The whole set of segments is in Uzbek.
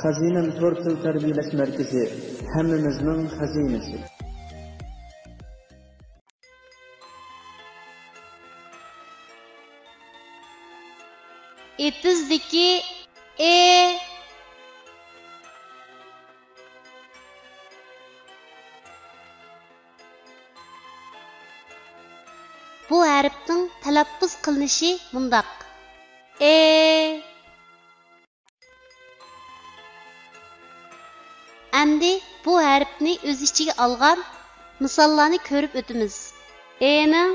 Xazinem Tortil Terbiyeleş Merkezi, hemmimizning xazinesi. Etizdeki bu harfning talaffuz qilinishi mundaq. Endi bu harfni o'z ichiga olgan misollarni ko'rib o'tamiz. Ning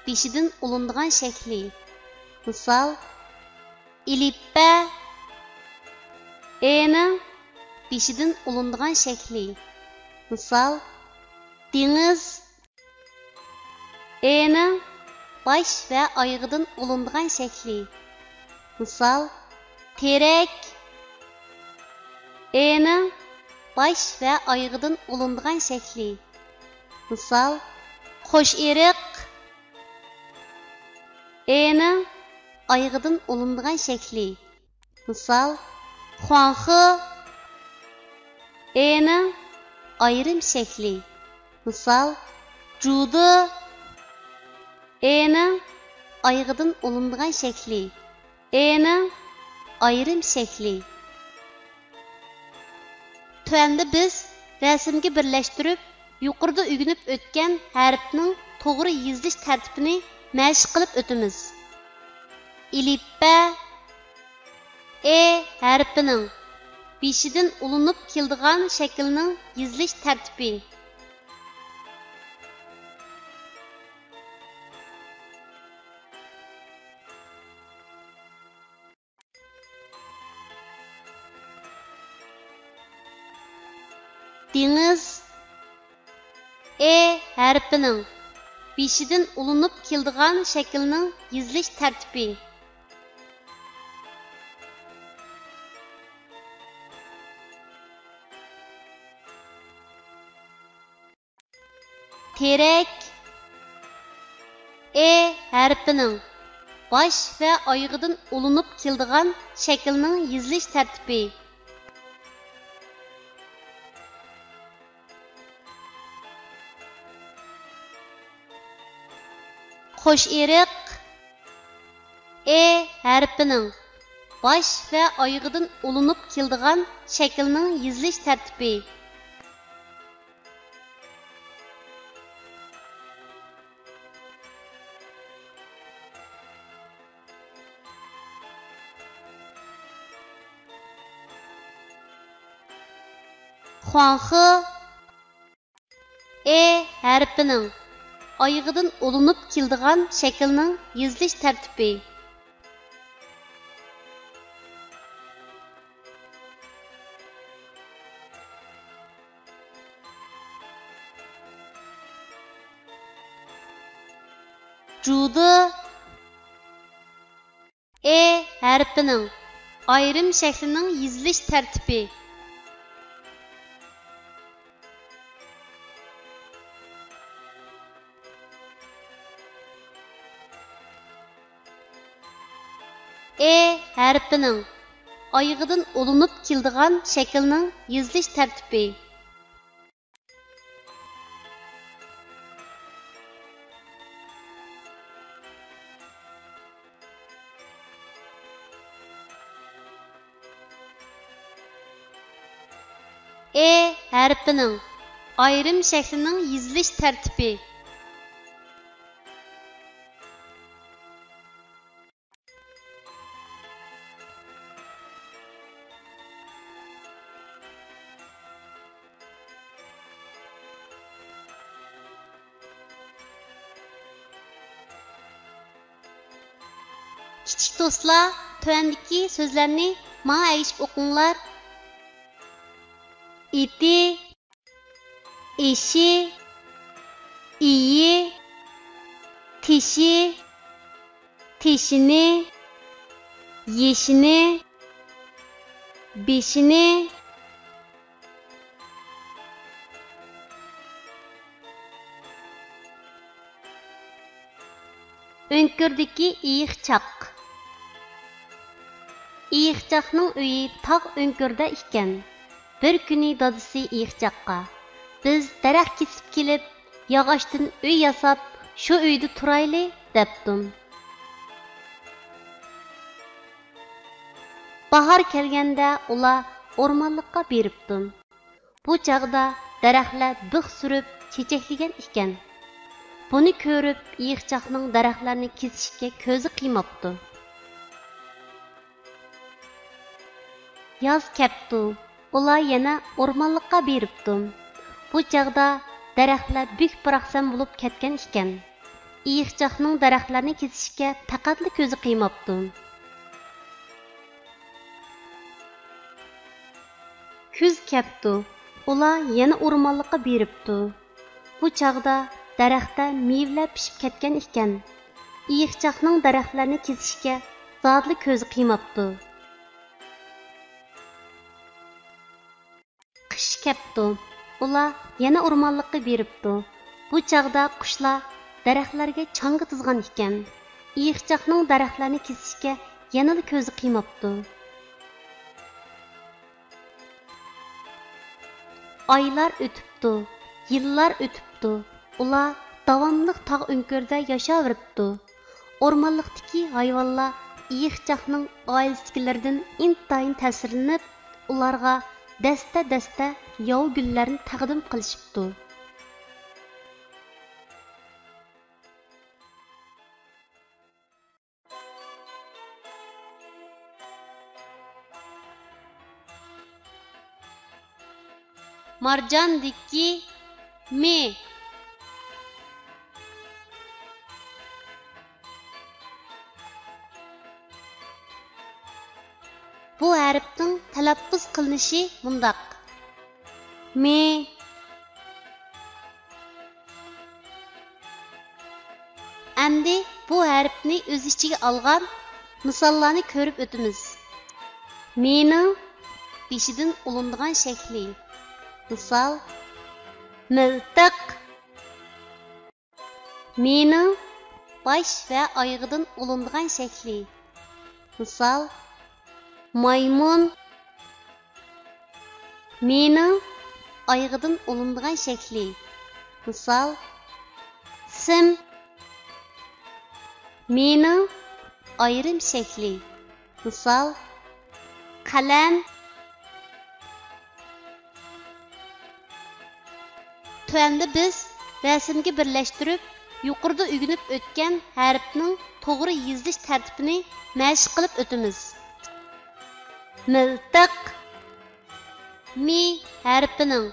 beshidan ulinadigan shakli. Misol İlipbə ning beshidan ulinadigan shakli. Misol dengiz ning bosh va oyog'idan ulinadigan shakli. Misol terak ning bosh va oyog'idan ulinadigan shakli. Misol qo'sh eriq ning oyog'idan ulinadigan shakli. Misol xuanxi ning ayrim shakli. Misol judu ning oyog'idan ulinadigan shakli. Ning ayrim shakli. Tuanda biz rasmga birlashtirib, yuqorida o'rganib o'tgan harfning to'g'ri yozilish tartibini mashq qilib o'tamiz. İlipbə harfining beshidan ulinib keladigan shaklning yozilish tartibi. Dengiz harfining beshidan ulinib keladigan shaklning yozilish tartibi. Terak harfining bosh va oyog'idan ulinib keladigan shaklning yozilish tartibi. Qo'sh eriq harfining bosh va oyog'idan ulinib keladigan shaklning yozilish tartibi. Xuanxi harfining oyog'idan ulinib keladigan shaklning yozilish tartibi. Judu harfining ayrim shaklining yozilish tartibi. harfining oyog'idan ulinib keladigan shaklning yozilish tartibi. harfining ayrim shaklining yozilish tartibi. Kichik do'stlar, tuandagi so'zlarni menga aytib o'qinglar. İti, eşi, iyi, tişi, tişini, yeşini, beşini, önkürdeki iyiqçaq. İyiqcaqның үйі tağ önkürdə ikən. Bir күні dadisi İyiqcaqqa: "Biz daraxt kesib kelib, yağaçtın uy yasab, şu uyda turaylı" depdim. Bahar kelgəndə ular ormanlıqqa beripdim. Bu çağda daraxtlar bix sürüb, çiçekligen ikən. Bunu görüp İyiqcaqның daraxtlarını kesishga ko'zi qiymaptı. Yoz kepti, ular yana ormanlıqqa beripdim. Bu çağda daraxtlar büyük bıraksam bulup ketken ikən. İyiqcaqның daraxtlarını kesishga faqatla ko'zi qiymaptı. Küz kepti, ular yana ormanlıqqa beripdi. Bu çağda daraxtda meyveler pişip ketken ikən. İyiqcaqның daraxtlarını kesishga zotli ko'zi qiymaptı. Qish kepti, ular yana ormanlıqqa beripdi. Bu çağda qushlar daraxtlarga chang'i tizgan ikən. İyiqcaqның daraxtlarını kesishga yanada ko'zi qiymaptı. Aylar ötüptü, yıllar ötüptü. Ular davamlıq tağ önkördə yaşaveripti. Ormanlıqdaki hayvanlar İyiqcaqның ailesikilərdən intayın təsirlənib, ularga dəstə-dəstə yav güllərini təqdim qilishibdi. Marjandiki me. Bu hərfning talaffuz qilinishi mundaq: me. Endi bu hərfni öz ichiga olgan misollarni ko'rib o'tamiz. Mening beshidan ulindigan shakli. Misal: miltiq. Mening bosh va oyog'idan ulindigan shakli. Misal: maymun. Mening oyog'idan ulindigan shakli. Misal: sim. Mening ayrim shakli. Misal: qalam. Tuanda biz rasmga birlashtirib, yuqorida o'rganib o'tgan harfning to'g'ri yozilish tartibini mashq qilib o'tamiz. Miltiq. Mi harfining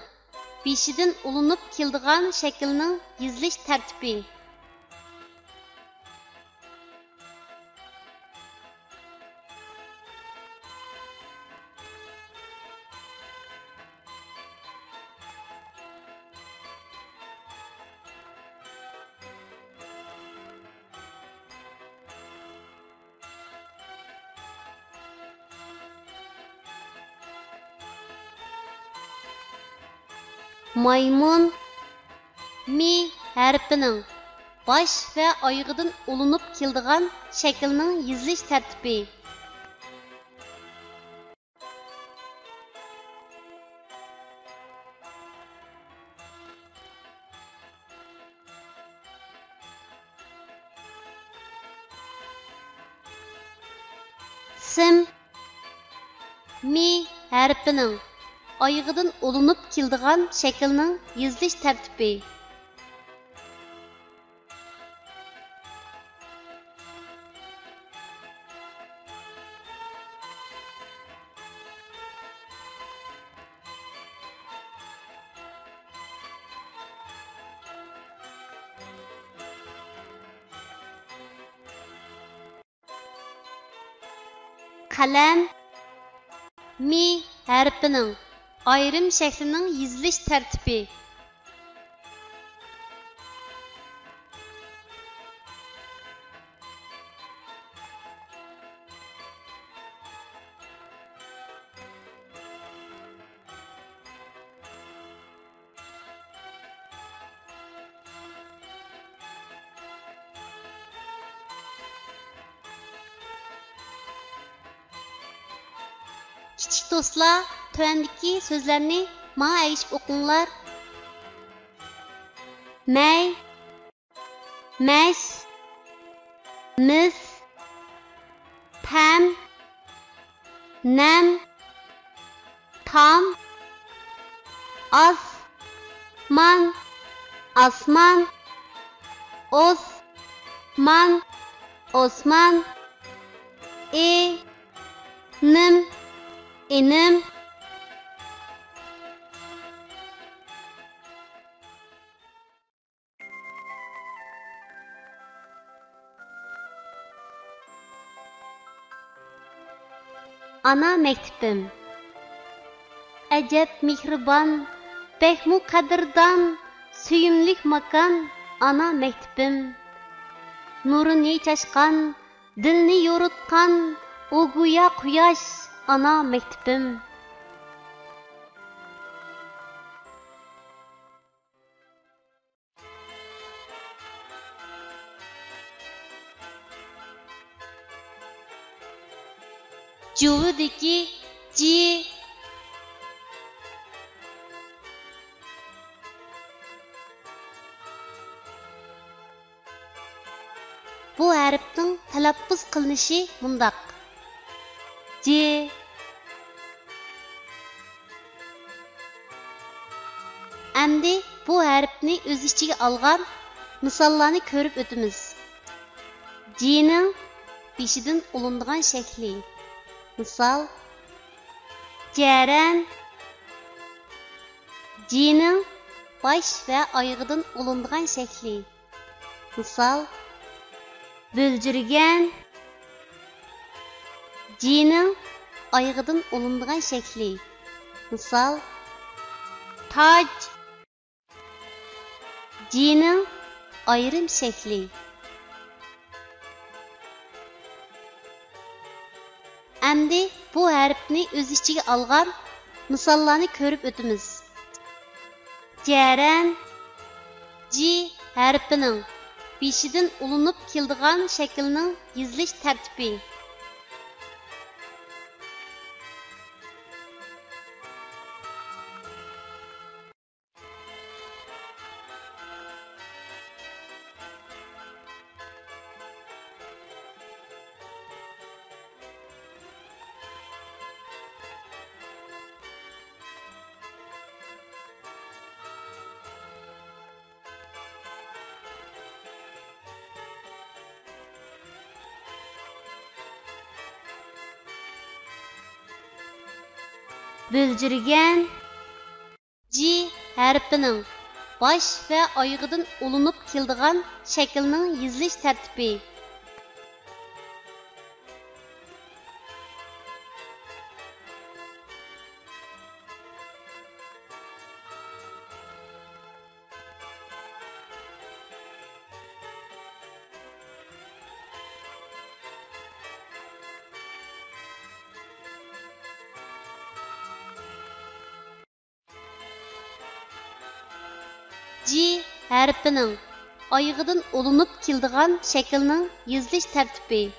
beshidan ulinib keladigan shaklning yozilish tartibi. Maymun. Mi harfining bosh va oyog'idan ulinib keladigan shaklning yozilish tartibi. Sim. Mi harfining oyog'idan ulinib keladigan shaklning yozilish tartibi. Qalam. Mi harfining ayrim shaklining yozilish tartibi. Kichik do'stlar, tövəndəki sözlərni mənə əyişib oqunglar. Məy, məş, mis, pəm, nəm, tam, az, man, asman, os, man, osman, nim, inim. Ana məktubim. Əcəb mehriban, bəkmu qadirdan, söyümlük makan, ana məktubim. Nurunu çaşqan, dilni yorutqan, o güya quyosh, ana məktubim. Cuvudaki ci. Bu hərfnin tələffüz qılınışı mundaq. C. Əmdi bu hərfni öz içiga alğan misallarni ko'rib o'tamiz. C'nin beshidan olinadigan shakli. Misal, Ceren, C'nin baş ve ayağıdan olunduğun şekli. Misal, Bölcürgen, C'nin ayağıdan olunduğun şekli. Misal, Tac, C'nin ayrım şekli. Əmdi bu hərfni öz içiga alğan misallarni ko'rib o'tamiz. Ceren, C hərfining beshidan ulinib keladigan shaklning yezilish tartibi. Bölcürgen, C hərfining baş və ayağıdan olunub keladigan shaklning yezilish tartibi. C hərfining ayağıdan olunub keladigan shaklning yezilish tartibi.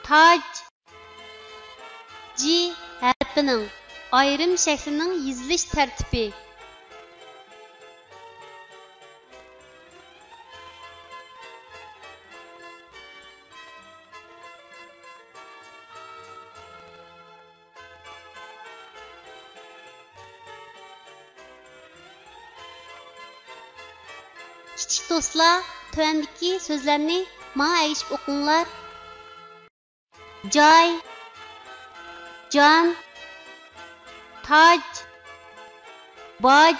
Tac, C hərfining ayrım şəklinin yezilish tərtibi. Kichik do'stlar, tövəndəki sözlərni mənə əyişib oqunglar. Joy, jon, tac, boj,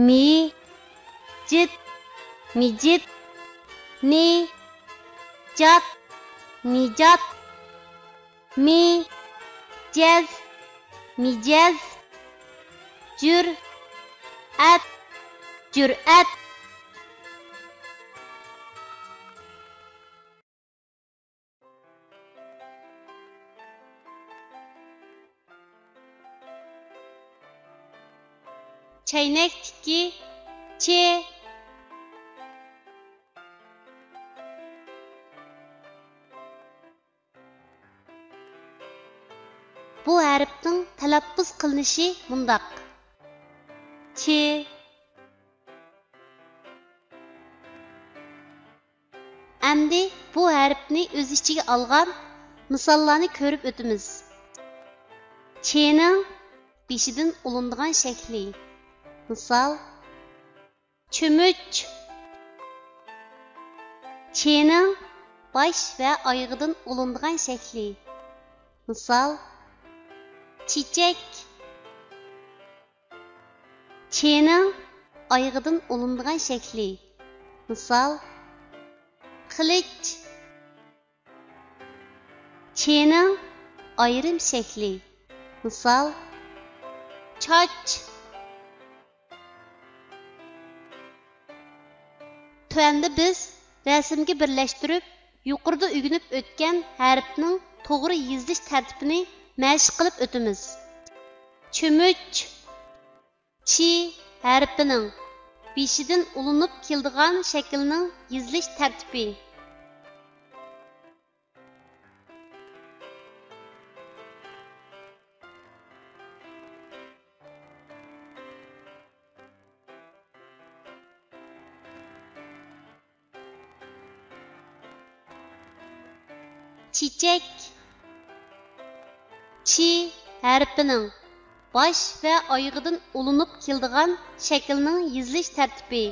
mijit, mijit, nijat, nijat, mijaz, mijaz, jur'at, jur'at. çaynak tiki, ç. Bu harfning talaffuz qilinishi mundaq. Ç. Endi bu harfni o'z ichiga olgan misollarni ko'rib o'tamiz. Ç'ning beshidan ulindigan shakli. Misol: cho'mich. Ç'ning bosh va oyog'idan ulindigan shakli. Misol: çiçek. Ç'ning oyog'idan ulindigan shakli. Misol: qilich. Ç'ning ayrim shakli. Misol: choch. Tuanda biz rasmga birlashtirib, yuqorida o'rganib o'tgan harfning to'g'ri yozilish tartibini mashq qilib o'tamiz. Cho'mich. Chi harfining beshidan ulinib keladigan shaklning yozilish tartibi. Çiçek. Çi harfining bosh va oyog'idan ulinib keladigan shaklning yozilish tartibi.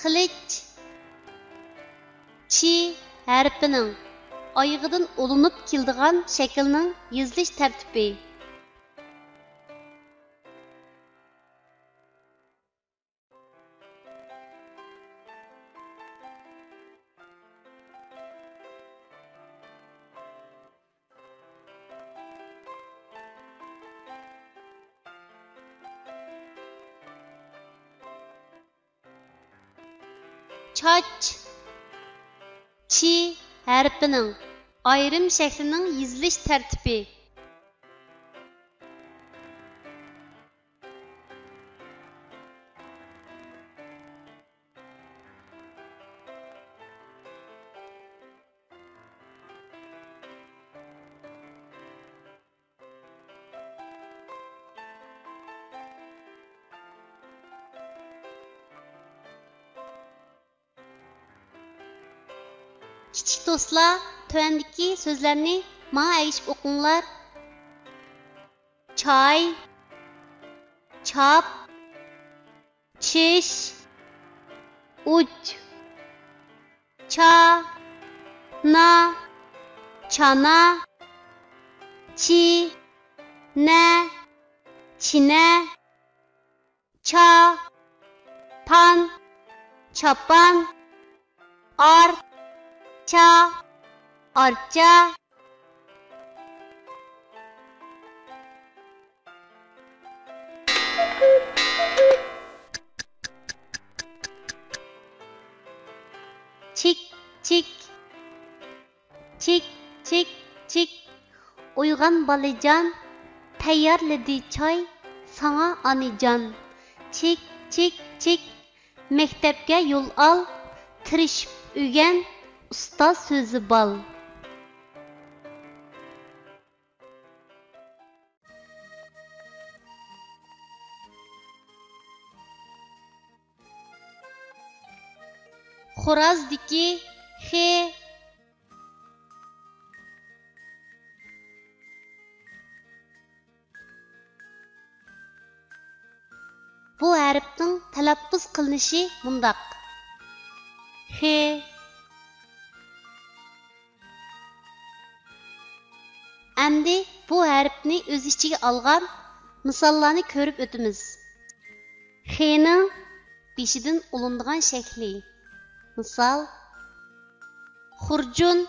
Qilich. Chi harfining oyog'idan ulinib keladigan shaklning yozilish tartibi. Choch. Chi harfining ayrim shaklining yozilish tartibi. Kichik do'stlar, tuvandagi so'zlarni menga aytib o'qinglar. Choy, chop, chish, uch, cha, na, chana, chi, na, china, cha, pan, chapan, ar, cha, archa. Chik, chik, chik, chik, chik. Uyg'on bolajon, tayyorladi choy, sana onajon. Chik, chik, chik. Maktabga yo'l ol, tirishib o'rgan, ustoz so'zi bol. Xo'rozdiki xe. Bu harfning talaffuz qilinishi mundaq. Xe. Endi bu harfni o'z ichiga olgan misollarni ko'rib o'tamiz. X'ning beshidan ulindigan shakli. Misol: xurjun.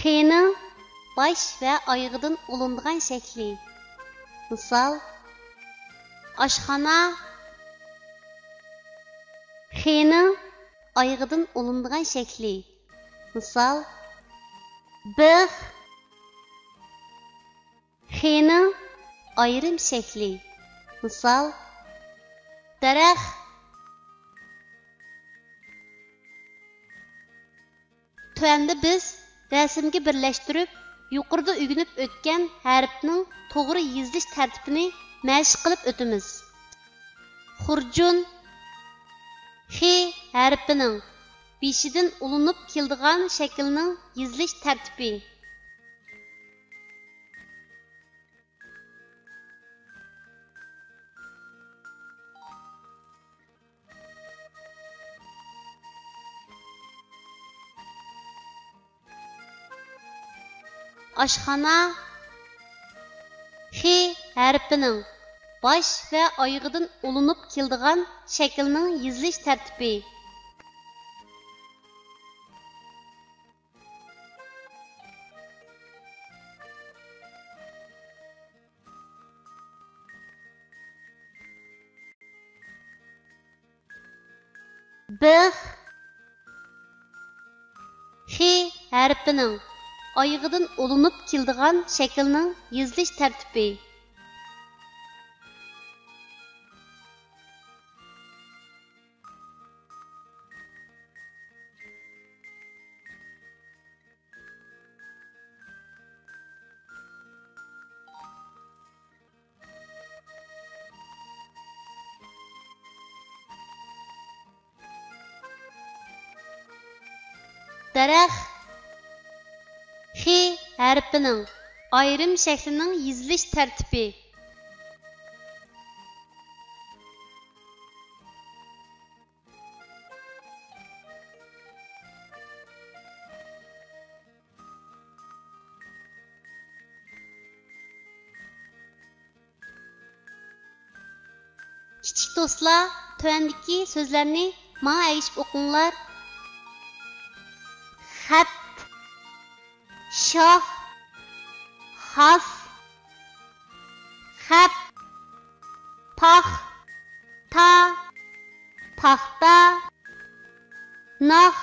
X'ning baş və ayğıdan olunduğan şəkli. Misal, aşxana x'nin ayğıdan olunduğan şəkli. Misal, bix x'nin ayrım şəkli. Misal, darax Tövəndə biz rəsmga birləşdirib, yuqorida öyrənib ötən hərfnin to'g'ri yezilish tartibini məşq qilib o'tamiz. Xurjun X hərfining beshidan ulinib keladigan shaklning yezilish tartibi. Aşxana X hərfining baş və ayğıdan ulinib keladigan shaklning yezilish tartibi. Bix X hərfining ayğıdan ulinib keladigan shaklning yezilish tartibi. Darax X hərfining ayrım şəklining yezilish tartibi. Kichik do'stlar, tövəndəki sözlərni mənə əyişib oqunglar. Xat Şah Xas Xat Pax Ta Paxta Nax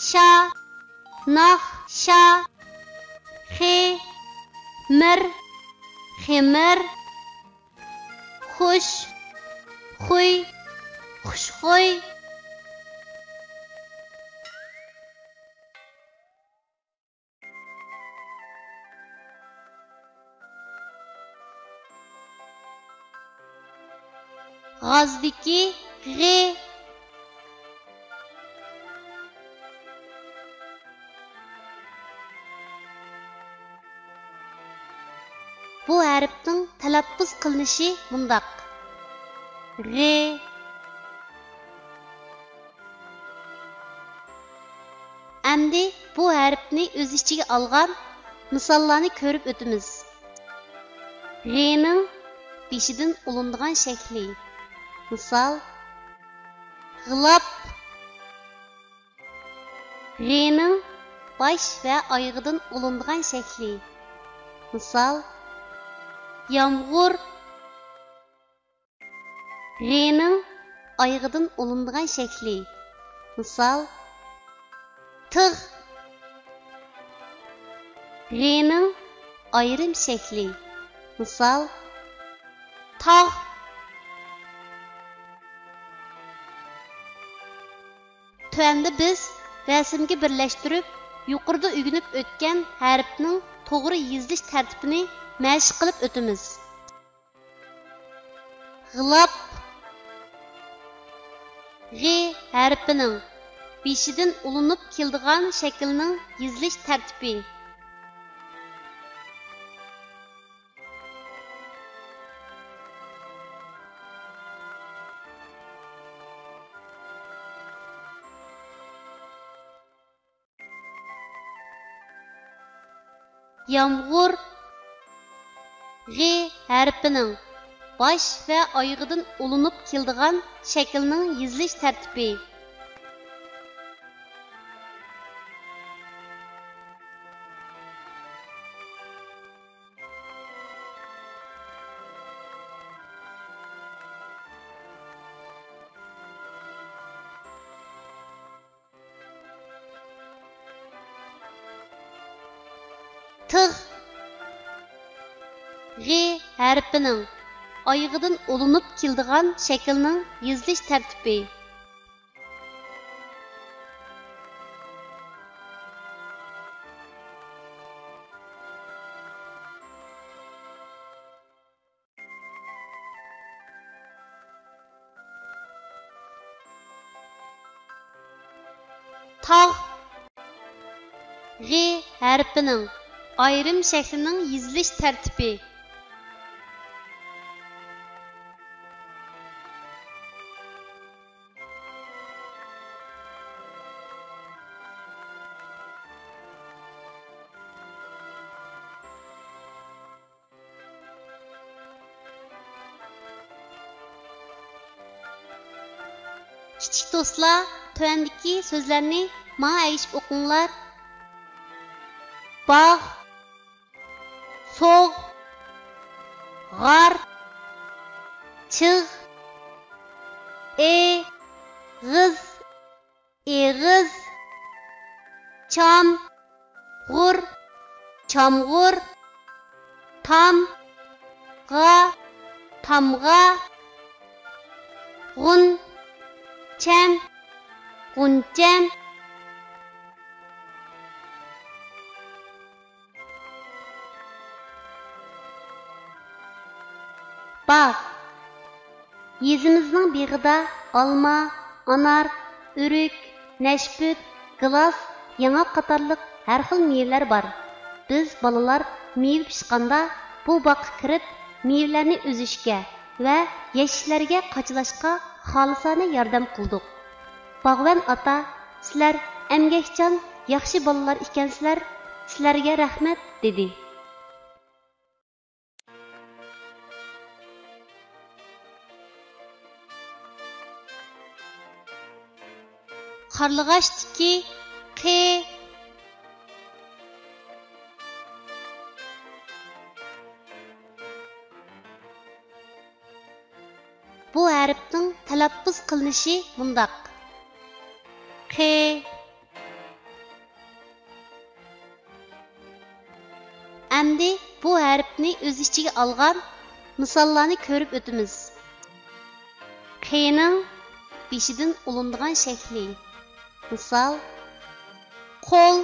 Şa Nax Şa Xemir Xemir Xush Xuy Xushxuy G'azdagi G Bu hərfning talaffuz qilinishi mundaq. G Əmdi bu hərfni öz içiga algan misollarni ko'rib o'tamiz. G'ning beshidan ulinadigan shakli. Misal, g'ilab G'ning bosh va oyog'idan ulinadigan shakli. Misal, yomg'ir G'ning oyog'idan ulinadigan shakli. Misal, tig' G'ning ayrim shakli. Misal, tog' Tövəndə biz rəsmga birləşdirib, yuqorida öyrənib ötən hərfning to'g'ri yezilish tartibini məşq qilib o'tamiz. G'ilab G hərfining beshidan ulinib keladigan shaklning yezilish tartibi. Yomg'ir G hərfining bosh va oyog'idan ulinib keladigan shaklning yezilish tartibi. Tig. G harfining oyog'idan ulinib keladigan shaklning yozilish tartibi. Tog. G harfining ayrim shaklining yozilish tartibi. Kichik do'stlar, tövəndəki sözlərni mənə əyişib oxuyunlar. Bağ, soğ, ғar, çığ, ğız, eğiz, çam, ğur, çamğur, tam, ğa, tamğa, ğun, çəm, ğuncəm. Bağ. Yezimizning beg'ida olma, anar, o'rik, nashput, gilos, yong'oq qatorliq har xil mevalar bor. Biz bolalar meva pishqanda bu boqqa kirib, mevalarni o'zishga va yashishlarga qochlashga xolisona yordam qildik. Bog'van ota, sizlar emgakchan, yaxshi bolalar ekansizlar. Sizlarga rahmat dedi. Qarlığaçdiki Q. Bu harfning talaffuz qilinishi mundaq. Q. Endi bu harfni o'z ichiga olgan misollarni ko'rib o'tamiz. Q'ning beshidan ulinadigan shakli. Misal, qo'l.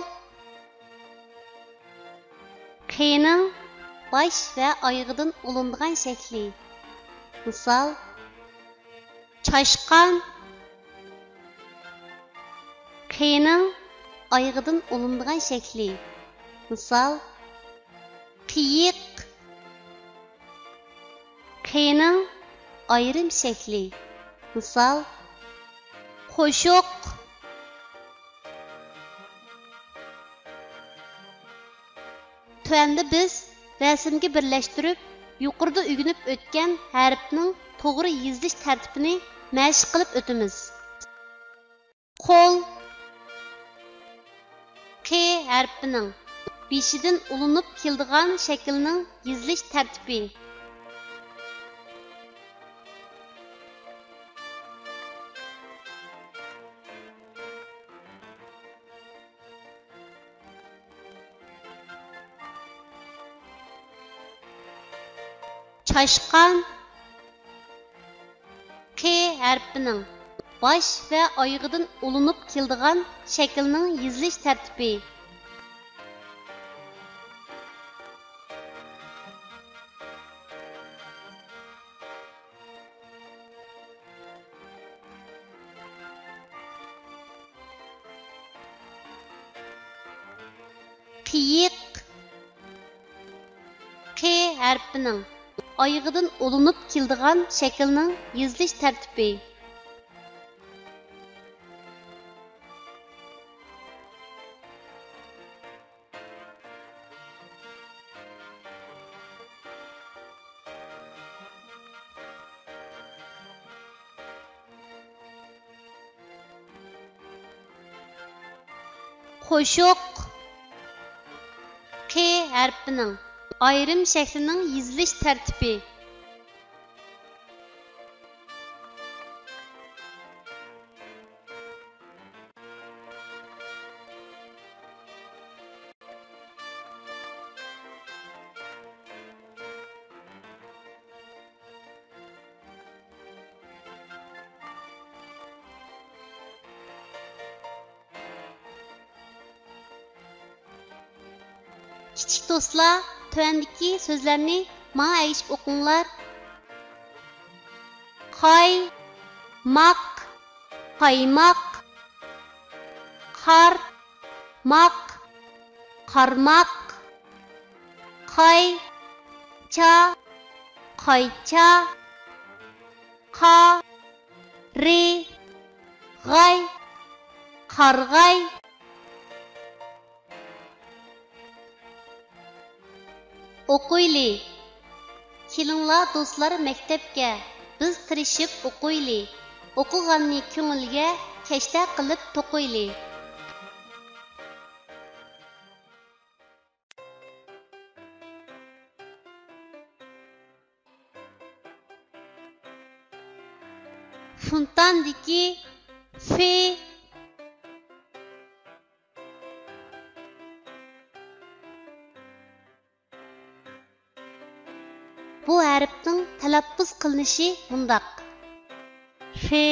Q'ning bosh va oyog'idan ulinadigan shakli. Misal, çaşqan. Q'ning oyog'idan ulinadigan shakli. Misal, qiyiq. Q'ning ayrim shakli. Misal, qo'shiq. Tövəndə biz rəsmga birləşdirib, yuqorida o'rganib o'tgan harfning to'g'ri yozilish tartibini mashq qilib o'tamiz. Qo'l. Q harfining beshidan ulinib keladigan shaklning yozilish tartibi. Çaşqan. Q harfining bosh va oyog'idan ulinib keladigan shaklning yozilish tartibi. Qiyiq. Q harfining oyog'idan ulinib keladigan shaklning yozilish tartibi. Qo'shiq. Q harfining ayrim shaklining yozilish tartibi. Kichik do'stlar, tövəndəki sözlərni mənə əyişib oqunglar. Qaymaq, qaymaq, qarmaq, qarmaq, qayça, qayça, qarğay, qarğay. O'qiyli. Kelinglar do'stlar maktabga, biz tirishib o'qiyli. O'qiganni ko'ngilga kashta qilib to'qiyli. Funtandiki fe bu hərfning talaffuz qilinishi bundaq. Fe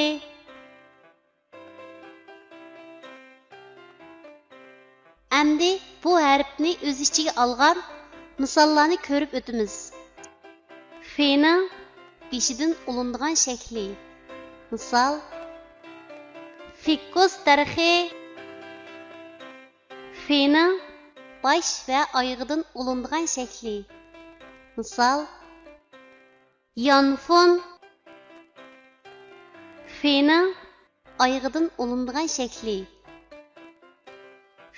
Əmdi bu hərfni öz içiga alğan misollarni ko'rib o'tamiz. Fe'ning beshidan ulinadigan shakli. Misol: Fikkus darxi. Fe'ning bosh va oyog'idan ulinadigan shakli. Misol: Yanfun. Fe'ning oyog'idan ulinadigan shakli.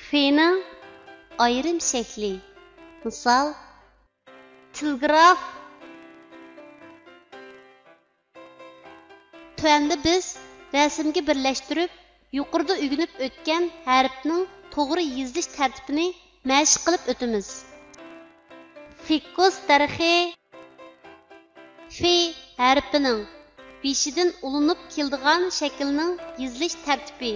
Fe'ning ayrim shakli. Misol: Tilgraf. Tövəndə biz rəsmga birləşdirib, yuqorida o'rganib o'tgan hərfning to'g'ri yezilish tartibini mashq qilib o'tamiz. Fikkus darxi. Fe hərfining beshidan ulinib keladigan shaklning yezilish tartibi.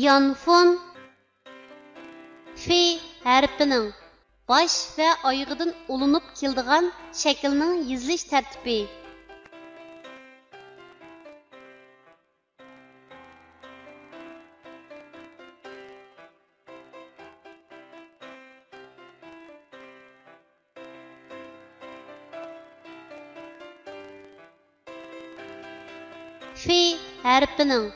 Yanfun. Fe hərfining bosh va oyog'idan ulinib keladigan shaklning yezilish tartibi. Fe hərfining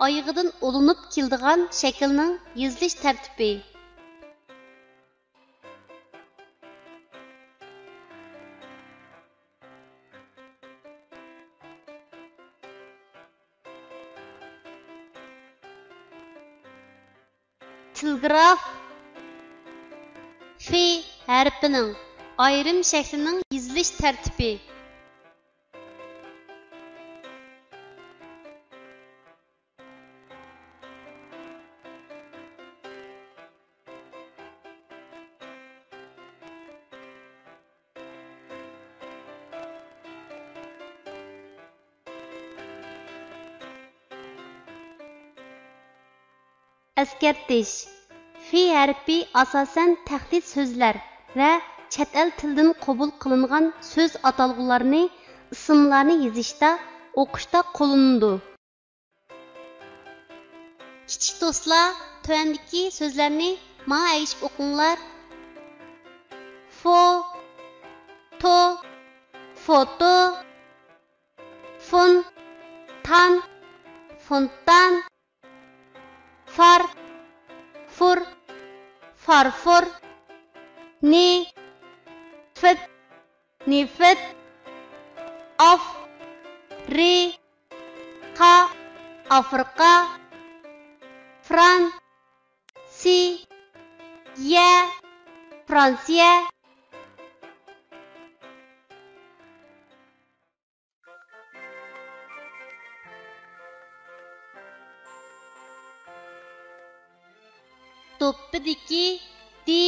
oyog'idan ulinib keladigan shaklning yezilish tartibi. Tilgraf. Fe hərfining ayrim shaklining yezilish tartibi. Eskertish. Fe harfi asosan tahdid so'zlar va chet el tilidan qabul qilingan so'z atalg'ularni, ismlarni yozishda, o'qishda qo'llanadi. Kichik do'stlar, tövəndəki so'zlarni menga ayishib o'qinglar. To, foto, fontan, fur, farfur, nifet, Afrika, Fransiya. To'ppidiki di.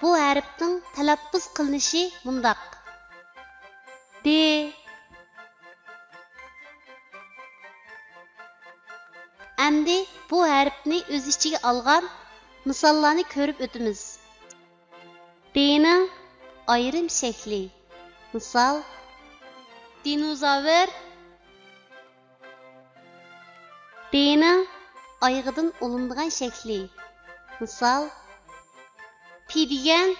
bu hərfning talaffuz qilinishi mundaq. D. Əmdi bu hərfni öz içiga alğan misollarni ko'rib o'tamiz. D'ning ayrim shakli. Misol: dinozavr. D'ning oyog'idan olingan shakli. Misol: piydigan.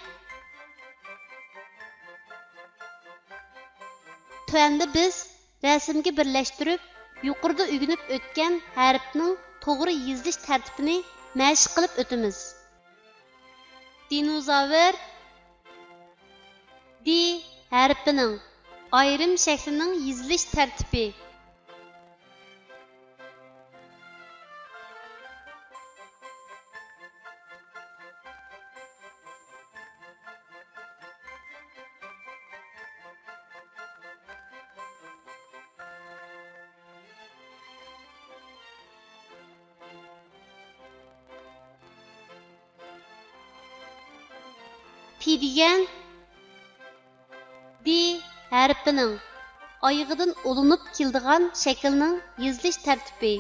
Tuanda biz rasmga birlashtirib, yuqorida o'rganib o'tgan harfning to'g'ri yozilish tartibini mashq qilib o'tamiz. Dinozavr D harfining ayrim shaklining yozilish tartibi. Piydigan D harfining oyog'idan olinib keldigan shaklning yozilish tartibi.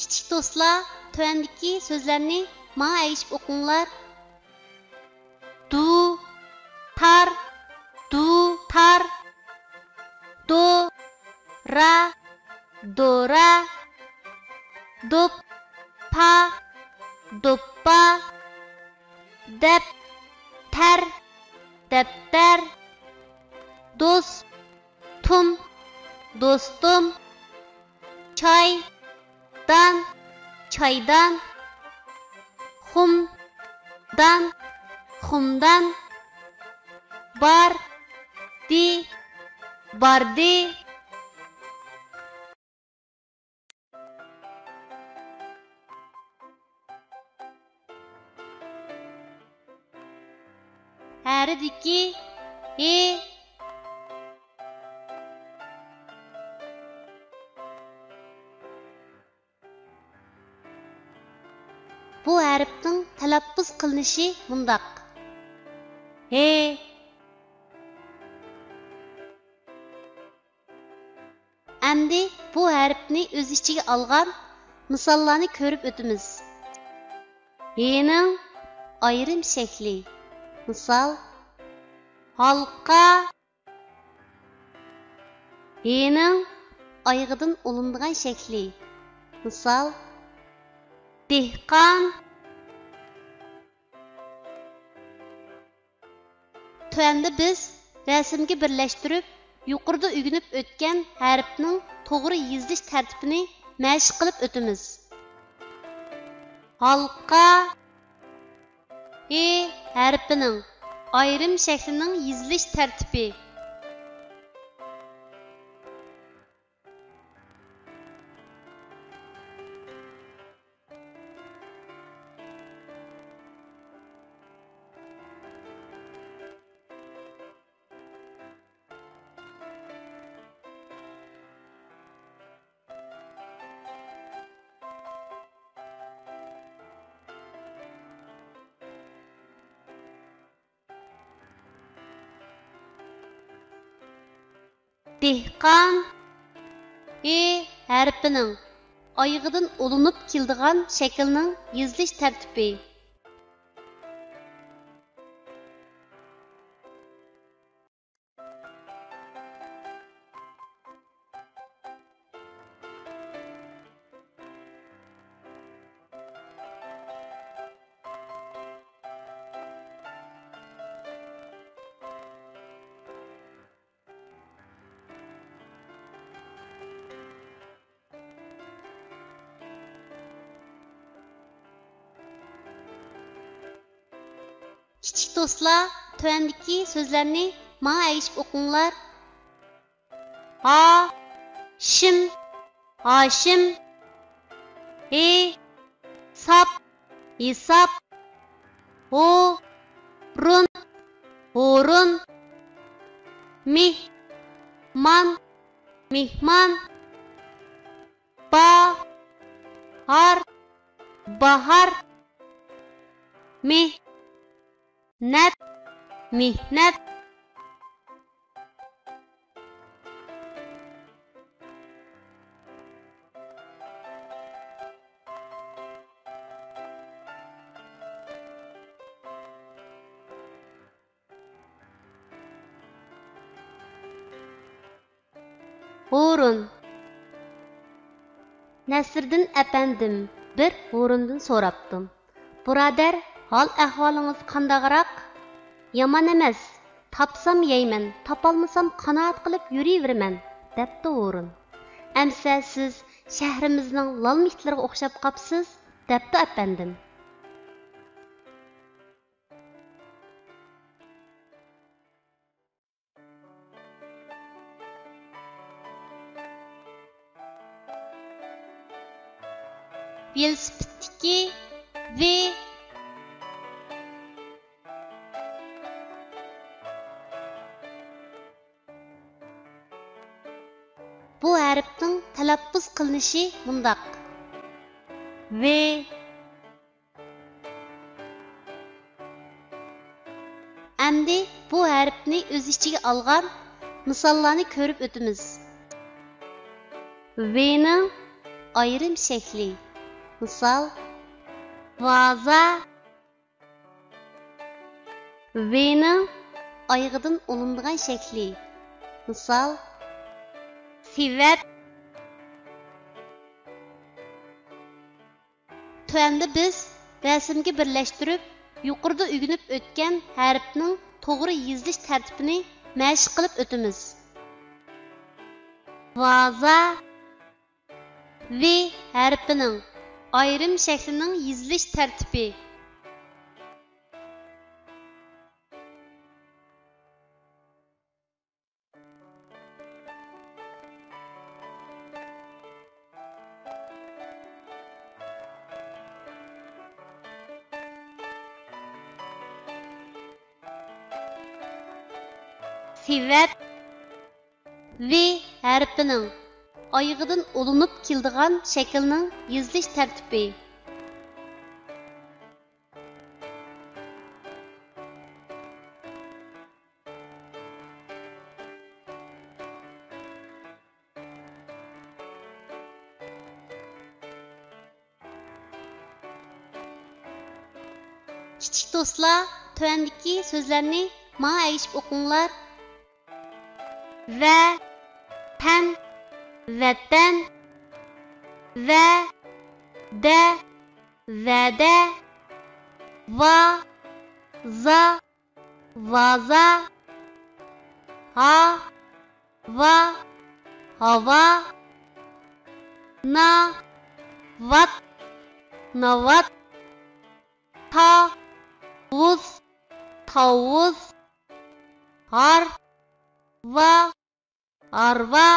Kichik do'stlar, tuandagi so'zlarni menga aytib o'qinglar. Du, tar, do, ra, dora, dop, pa, doppa, dep, tar, deptar, dost, tum, dostum, çay, dan, çaydan, xumdan, xumdan, bar, di, bardi. Həridiki, bu hərfning talaffuz qilinishi mundaq. He. Əmdi bu hərfni öz içiga alğan misollarni ko'rib o'tamiz. He'ning ayrim shakli. Misol: halqa. He'ning oyog'idan olingan shakli. Misol: dehqon. Tuanda biz rasmga birlashtirib, yuqorida o'rganib o'tgan harfning to'g'ri yozilish tartibini mashq qilib o'tamiz. Halqa harfining ayrim shaklining yozilish tartibi. Dehqon harfining oyog'idan olinib keldigan shaklning yozilish tartibi. Kichik do'stlar, tuandagi so'zlarni menga aytib o'qinglar. Hoshim, sop, Hesap. Horun. Horun. Mihman. Mihman. Bahar. Bahar. Mihnat. Mihnat. Horun. Nasriddin efendim bir horundan soraptım. Burader, hal ahvalınız qandag'roq? Yomon emas. Tapsam yeyman, tapalmasam qanoat qilib yuriveraman, debdi horun. Amsa siz shahrimizning lolmitlariga o'xshab qopsiz, debdi efendim. Velosipediki ve bu harfning talaffuz qilinishi mundaq. Ve endi bu harfni o'z ichiga olgan misollarni ko'rib o'tamiz. V'ning ayrim shakli. Misal, vaza. V'ning oyog'idan olinadigan shakli. Misal, sivat. Tuanda biz rasmga birlashtirib, yuqorida o'rganib o'tgan harfning to'g'ri yozilish tartibini mashq qilib o'tamiz. Vaza V harfining ayrim shaklining yozilish tartibi. Sivat V harfining oyog'idan olinib keladigan shaklning yozilish tartibi. Kichik do'stlar, tuandagi so'zlarni menga aytib o'qinglar. Va tan, vatan, va da, vada, va za, vaza, ha, va, hava, na, vat, navat, ta, vuz, tavuz, har, va, arva,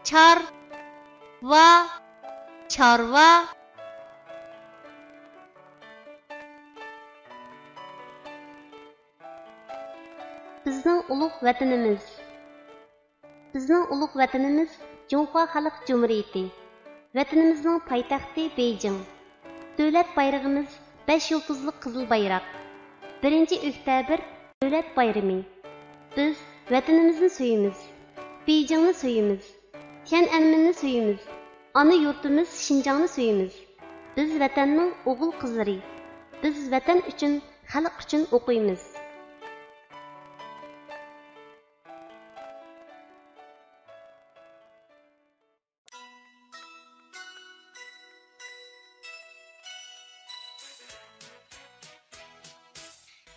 char, va, charva. Bizning ulug' vatanimiz. Bizning ulug' vatanimiz Junxo Xalq Cumhuriyeti. Vatanimizning poytaxti Beijing. Davlat bayrog'imiz 5 yulduzli qizil bayroq. 1-oktyabr davlat bayrami. Biz vatanimizni suyamiz. Beijingni suyamiz. Tiananmenni suyamiz. Ana yurtimiz Xinjiangni suyamiz. Biz vatanning o'g'il qizlari. Biz vatan uchun, xalq uchun o'qiymiz.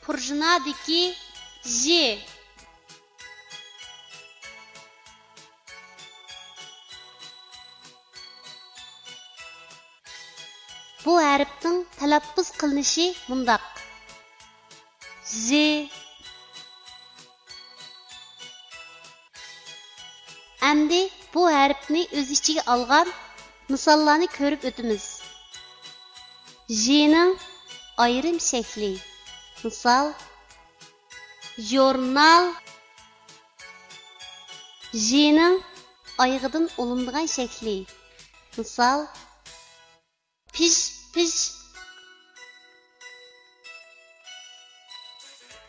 Purjnadiki J. Bu harfning talaffuz qilinishi mundaq. Z. Endi bu harfni o'z ichiga olgan misollarni ko'rib o'tamiz. J'ning ayrim shakli. Misol, jurnal. J'ning ayg'idan olinadigan shakli. Misol, pish.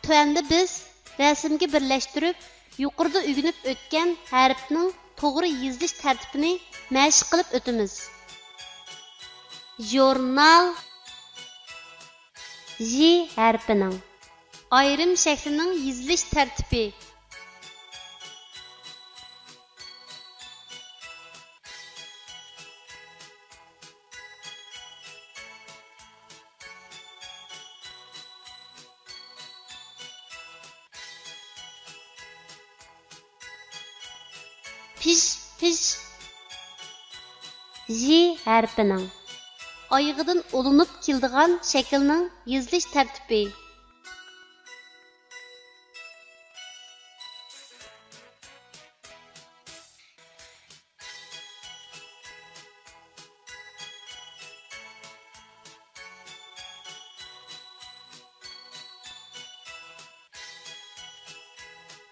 Tuanda biz rasmga birlashtirib, yuqorida o'rganib o'tgan harfning to'g'ri yozilish tartibini mashq qilib o'tamiz. Jurnal J harfining ayrim shaklining yozilish tartibi. Pish. J harfining ayğıdan olunub kildigan şəkilinin yazılış tərtibi.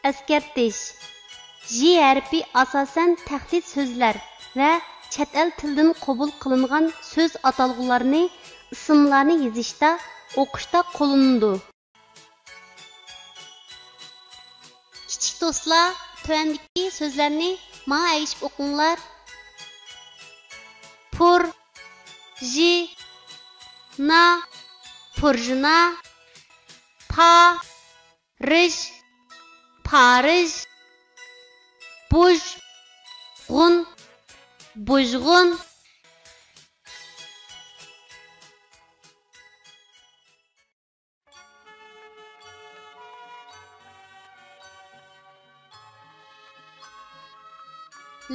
Eskertiş. J harfi asasen təhdid sözlər və chet el tilidan qabul qilingan söz atalg'ularni, ismlarni yozishda, o'qishda qo'llanadi. Kichik do'stlar, tuvandagi so'zlarni menga aytib o'qinglar. Pur, ji, na, purjuna, pa, rij, parij, buj, gun, bujgun.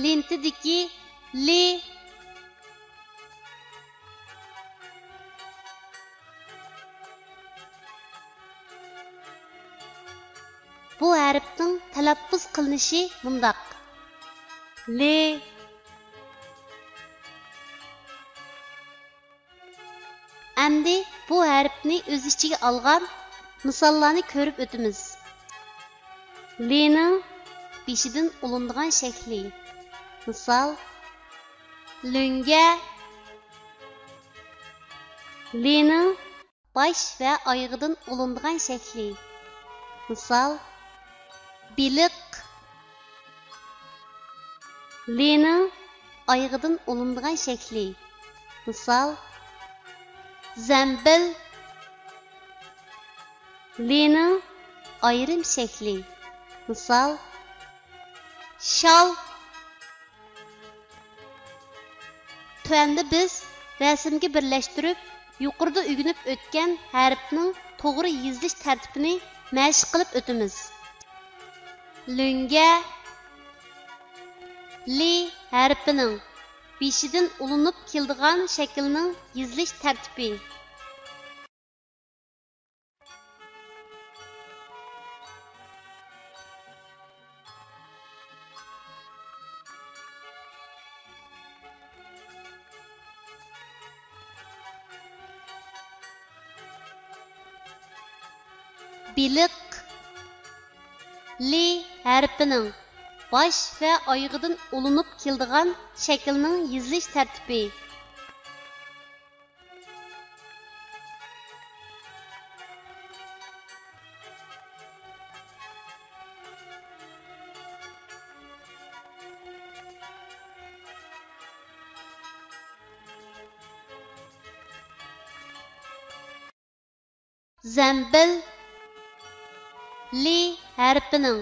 Lentidagi li. Bu harfning talaffuz qilinishi bundoq. Li. Endi bu harfni o'z ichiga olgan misollarni ko'rib o'tamiz. Lining beshidan olinadigan shakli. Misol, lunga. Lining bosh va oyog'idan olinadigan shakli. Misol, biliq. Lining oyog'idan olinadigan shakli. Misol, zambil. Lining ayrim shakli. Misol, shal. Tuanda biz rasmga birlashtirib, yuqorida o'rganib o'tgan harfning to'g'ri yozilish tartibini mashq qilib o'tamiz. Lunga li harfining beshidan olinib keladigan shaklning yozilish tartibi. Biliq. Li harfining bosh va oyog'idan olinib keladigan shaklning yozilish tartibi. Zambil. Li harfining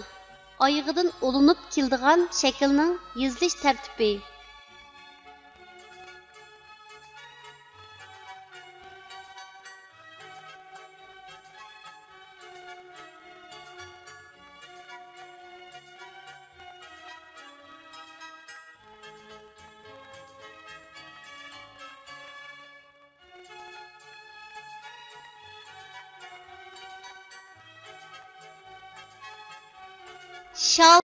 oyog'idan olinib keladigan shaklning yozilish tartibi. Shal.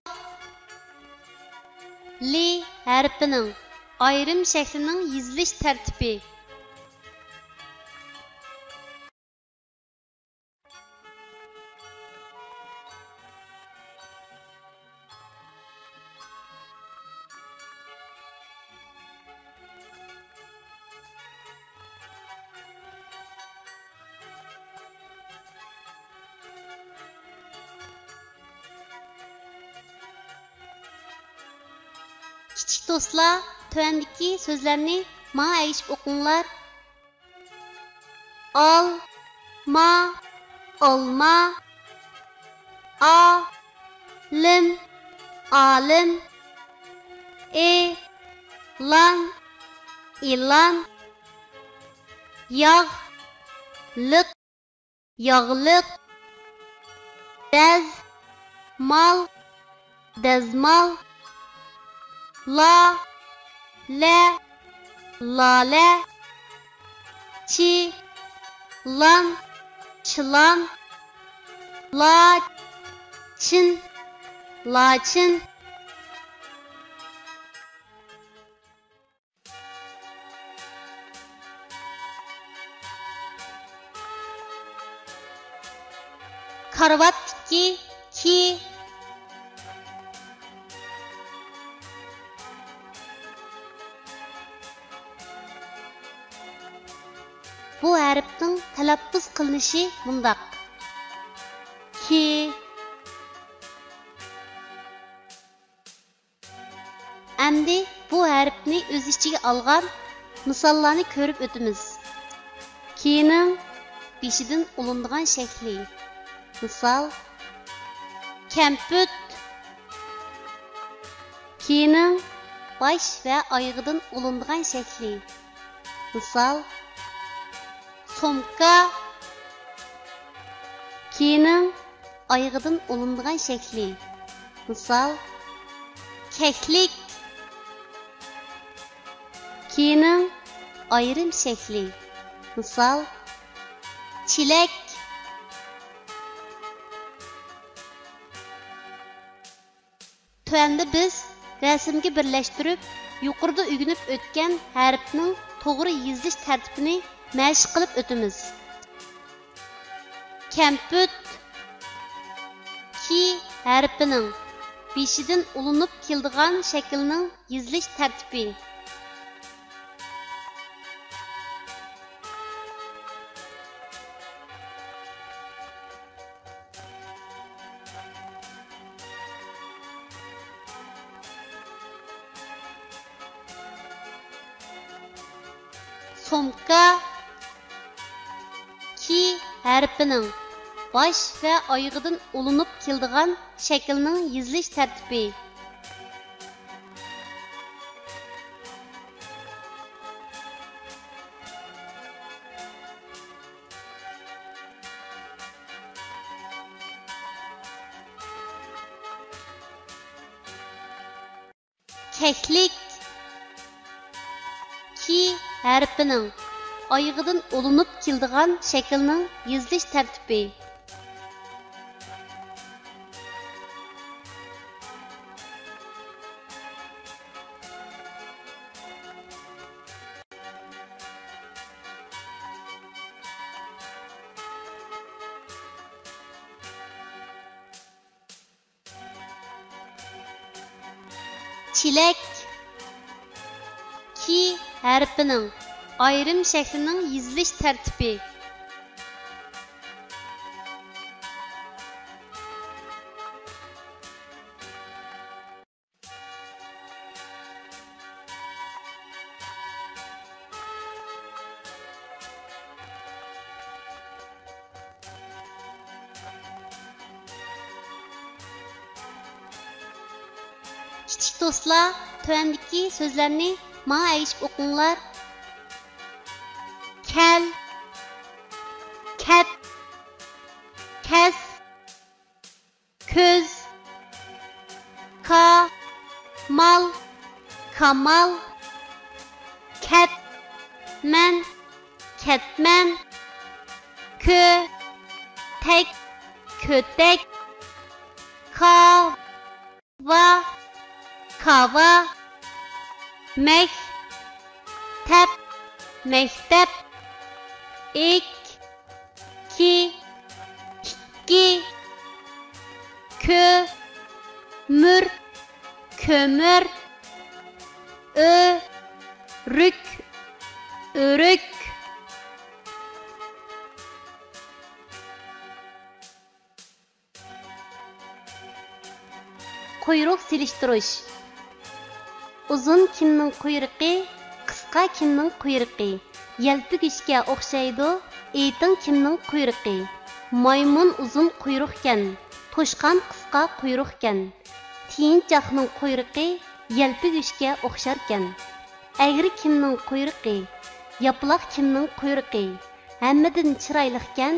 Li harfining ayrim shaklining yozilish tartibi. Kichik do'stlar, tövəndəki sözlərni mənə əyişib oqunglar. Alma, olma, alim, alim, elan, ilan, yağlık, yağlık, dezmal, dezmal, lale, çılan, çılan, laçın, laçın, karavattaki ki, bu hərfning talaffuz qilinishi bundaq. Ki. Əmdi bu hərfni öz içiga alğan misallarni ko'rib o'tamiz. Ki'ning beshidan ulindigan shakli. Misal: kamput. Ki'ning bosh va oyog'idan ulindigan shakli. Misal: somka. Ki'ning oyog'idan ulindigan shakli. Misal: keklik. Ki'ning ayrim shakli. Misal: çilek. Tövəndə biz rəsmga birləşdirib, yuqorida öyrənib o'tgan hərfning to'g'ri yezilish tartibini mashq qilib o'tamiz. Kamput ki hərfining beshidan ulinib keladigan shaklning yezilish tartibi. Somka ki hərfining bosh va oyog'idan ulinib keladigan shaklning yezilish tartibi. Keklik ki hərfining oyog'idan ulinib keladigan shaklning yezilish tartibi. Çilek ki hərfining ayrim shaklining yezilish tartibi. Kichik do'stlar, tövəndəki sözlərni mənə əyişib oqunglar. Kel, ket, kes, köz, kamal, kamal, ketmen, ketmen, kötek, kötek, kava, kava, mektep, mektep, iki, kömür, kömür, örük, örük, quyruq siliştirish. Uzun kimning quyruqi, qisqa kimning quyruqi. Yelpigishga o'xshaydi, eting kimning quyruqi. Maymun uzun quyruqkan, to'shqan qisqa quyruqkan. Tiyinchoqning quyruqi yelpigishga o'xsharkan. Egri kimning quyruqi, yaplaq kimning quyruqi. Hammadan chiroyliqkan,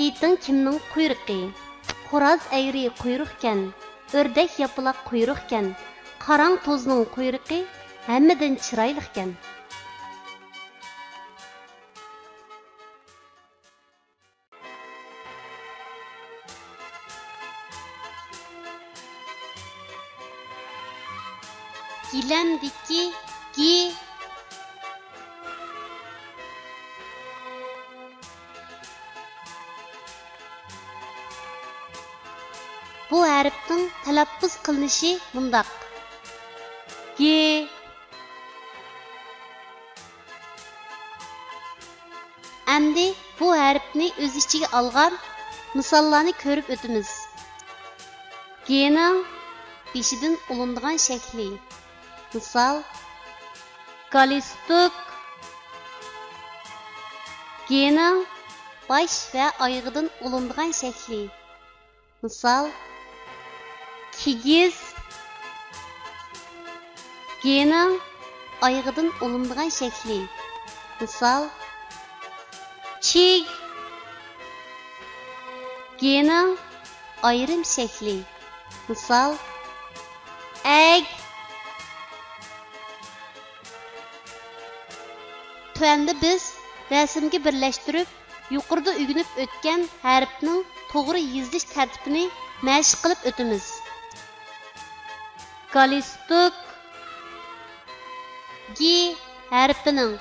eting kimning quyruqi. Xo'roz egri quyruqkan, o'rdak yaplaq quyruqkan. Qarang tozning quyruqi hammadan chiroyliqkan. Gilamdiki gi bu harfning talaffuz qilinishi bundaq. G Endi bu harfni o'z ichiga olgan misollarni ko'rib o'tamiz. G'ning beshidan olinadigan shakli. Misol Galistuk. G'ning bosh va oyog'idan olinadigan shakli. Misol Kigiz. G'ning oyog'idan olinadigan shakli. Misol Chig. G'ning ayrim shakli. Misol Egg. Tuanda biz rasmga birlashtirib, yuqorida o'rganib o'tgan harfning to'g'ri yozilish tartibini mashq qilib o'tamiz. Galistuk G harfining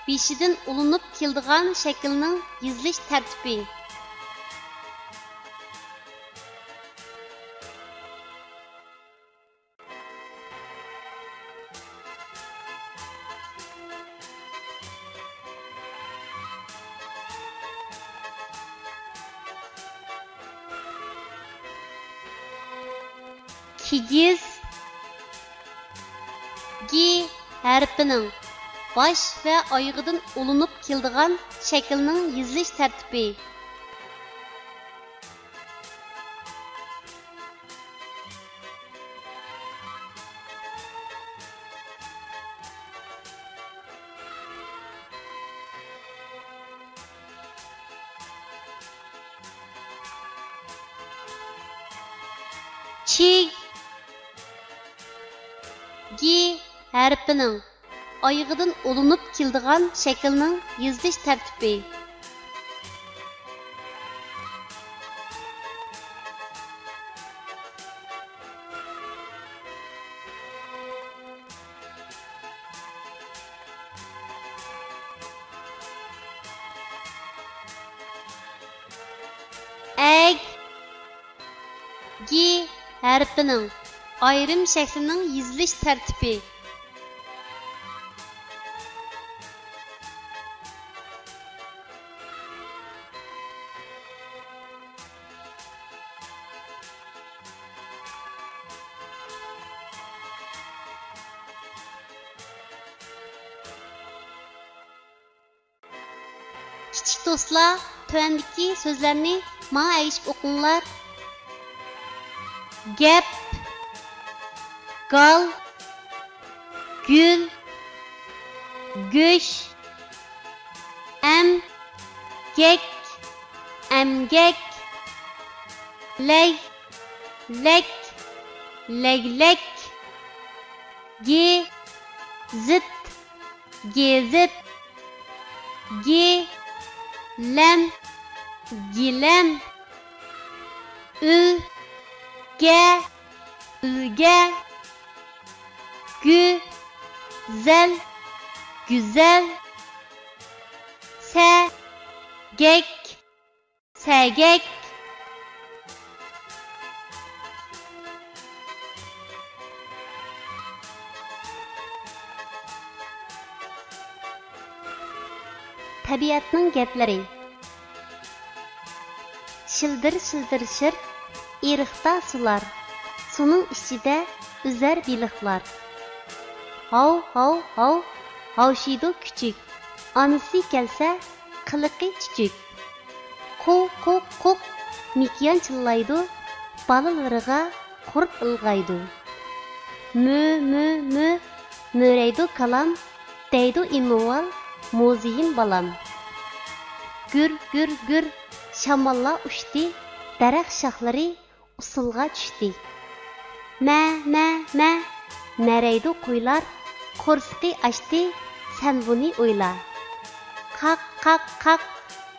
beshidan ulinib keladigan shaklning yozilish tartibi. Kigiz G harfining bosh va oyog'idan olinib keladigan shaklning yozilish tartibi. Chig G harfining oyog'idan olinib keladigan shaklning yozilish tartibi. Egg G harfining ayrim shaklining yozilish tartibi. Kichik do'stlar, tuandagi so'zlarni menga aytib o'qinglar. Gap, gal, gül, göş, gek, emgek, leg, lek, leglek, zit, gezit, lem, gilem, ülge, güzel, güzel, segek, segek, tabiatning gaplari. Shildir shildir shir, eriqda sular, suning ichida üzər biliqlar. hav hav hav havşıydı küçük. Anısı gelse kılıqı çüçük. Kok kok kok mikyan çıllaydı. Balalarıga qurb ilgaydı. Mü mü mü möreydi kalam. Deydi imval muziyim balam. Gür gür gür şamalla uçtu. Daraxt şaxlari usulga tushdi. Mə mərəydi qoylar, qorsqi açdı, sən bunu oyla. Qaq qaq qaq,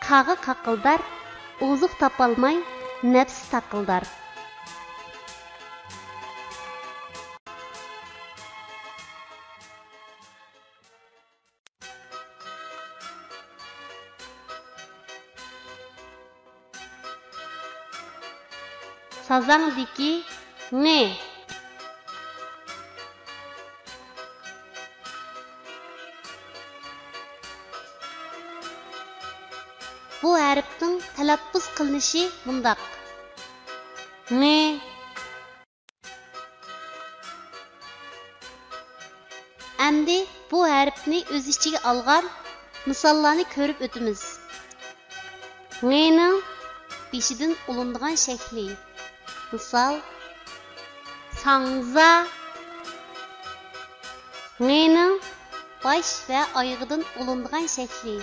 qağı qaqıldar, uzuq tapalmay, nəfsi taqıldar. Sazangdiki ne? Bu hərfnin tələffüz qılınışı bundaq. Ne? Əmdi bu hərfni öz içiga alğan misallarni ko'rib o'tamiz. Ne'ning beshidan ulindigan shakli. Misal sangza. Ne'ning bosh va oyog'idan ulindigan shakli.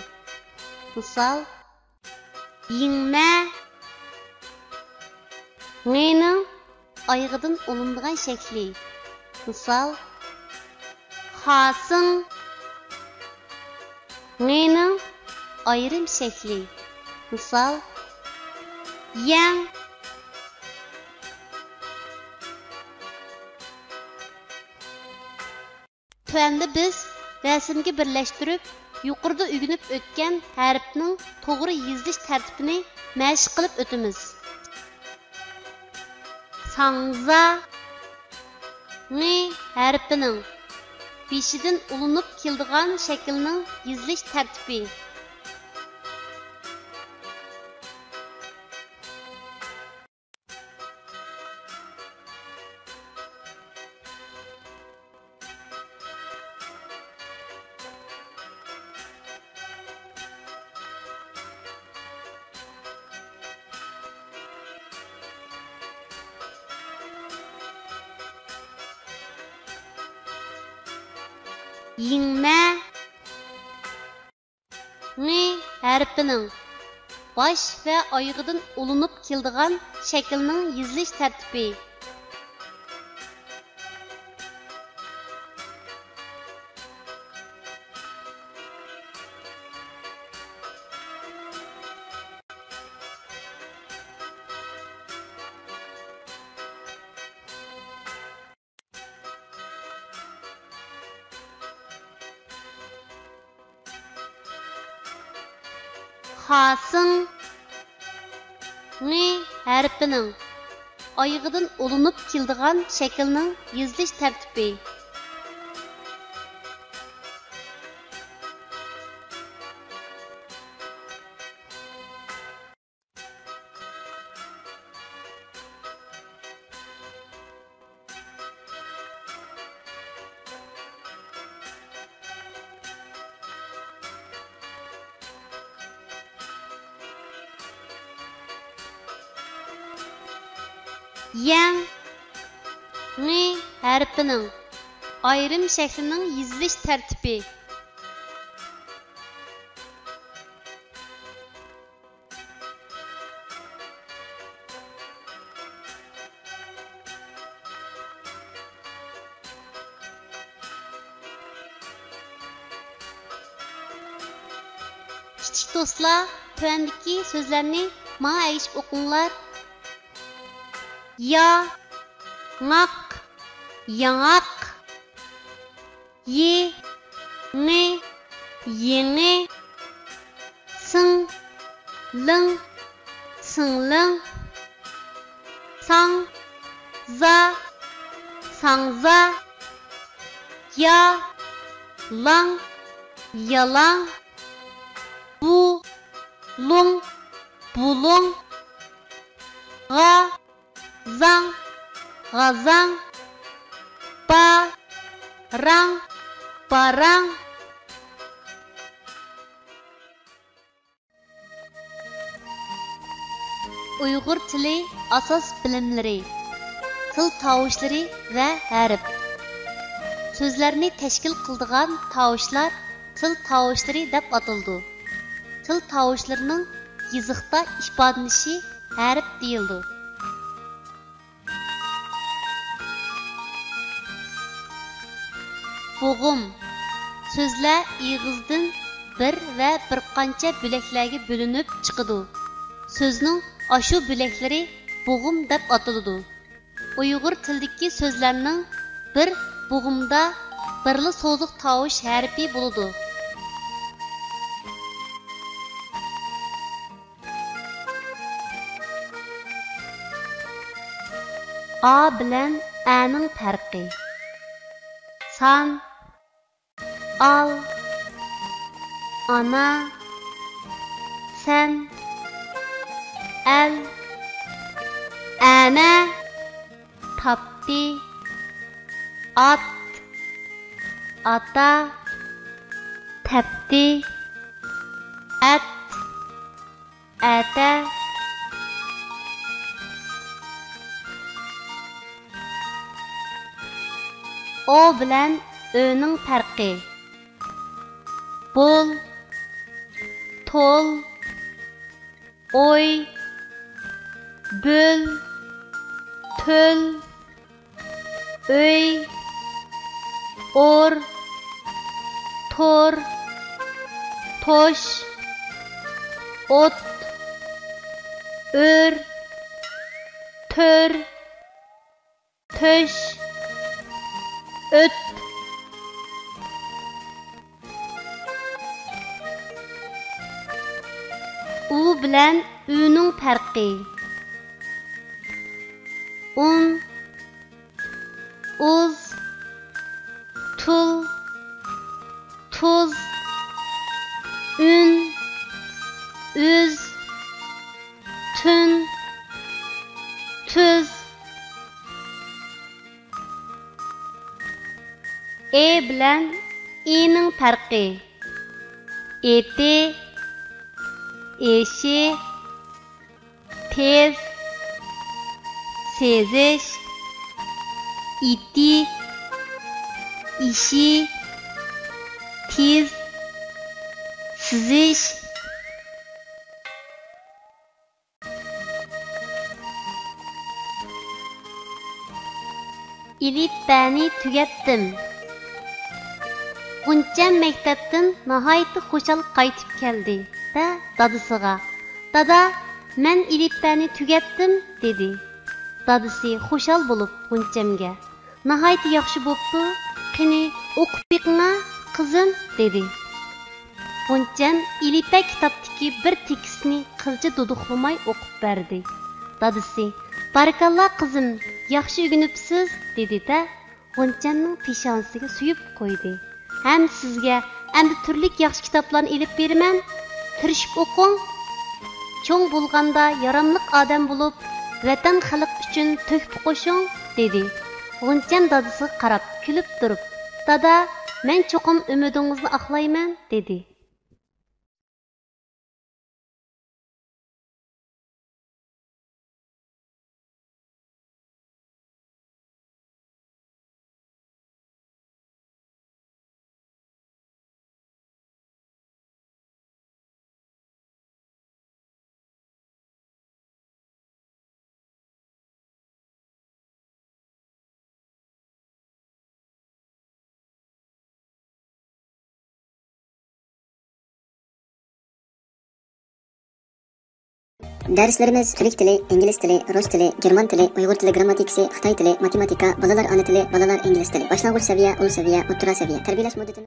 Misal yingma. Ne'ning oyog'idan ulindigan shakli. Misal xasing. Ne'ning ayrim shakli. Misal yang. Tuanda biz rasmga birlashtirib, yuqorida o'rganib o'tgan harfning to'g'ri yozilish tartibini mashq qilib o'tamiz. Sangza ni harfining beshidan ulinib keladigan shaklning yozilish tartibi. Yingma ni harfining bosh va oyog'idan ulinib keladigan shaklning yozilish tartibi. Xasing ni harfining oyog'idan ulinib keladigan shaklning yozilish tartibi. Yang ni harfining ayrim shaklining yozilish tartibi. Kichik do'stlar, tuandagi so'zlarni menga aytib o'qinglar. Ya, ngak, yangak, ye, ne, yenge, sing, ling, singling, sang, za, sangza, ya, lang, yalang, bu, lung, bulung, ga, zang, gazang, ba, rang, Barang. Uyghur tili asos bilimleri, til tavuşları ve harf. Sözlerini teşkil kıldıgan tavuşlar til tavuşları dep atıldı. Til tavuşlarının yızıqda ifadalanishi harf deyildi. Boğum. Sözler ig'izdan bir ve bir qancha bo'laklarga bo'linib chiqadi. Sözning aşu bo'lakları boğum deb atiladi. Uyg'ur tilidagi so'zlarning bir boğumda birli so'zliq tovush harfi bo'ladi. A bilan A'ning farqi. San, al, ana, sen, el, ana, tapti, at, ata, tepti, et, ete. O bilan Ö'ning farqi. Bol, tol, oy, böl, töl, öy, or, tor, toş, ot, ör, tör, töş, öt. U bilan Ü'ning farqi. Un, uz, tul, tuz, ün, üz, tün, tüz. E bilan i'ning farqi. Eti, eşi, tez, sezish, iti, ishi, tiz, sizish. İlip-bani tugatdim. G'uncham maktabdan nihoyatda xushal qaytib keldi da dadisiga. Dada, men ilip-bani tugatdim dedi. Dadisi xushal bo'lib G'unchamga. Nihoyatda yaxshi bo'pti. Qani o'qib beqingma, qizim dedi. G'uncham ilipa kitobdagi bir tekstni qilcha duduqlamay o'qib berdi. Dadisi, "Barakalloh qizim, yaxshi o'rganibsiz" dedi-da, G'unchamning peshonasiga suyib qo'ydi. "Ham sizga endi turli yaxshi kitoblarni elib beraman. Tirishib o'qing. Cho'ng bo'lganda yaramliq odam bo'lib, vatan xalq uchun to'kib qo'shing" dedi. G'uncham dadasiga qarab kulib turib, "Dada, men cho'qim umidingizni oqlayman" dedi. Derslerimiz Türk tili, İngiliz tili, Rus tili, German tili, Uyghur tili grammatikasi, Xitoy tili, matematika, bolalar ana tili, bolalar ingliz tili, boshlang'ich seviye, ul seviye, o'rta seviye. Tarbiyalash muddati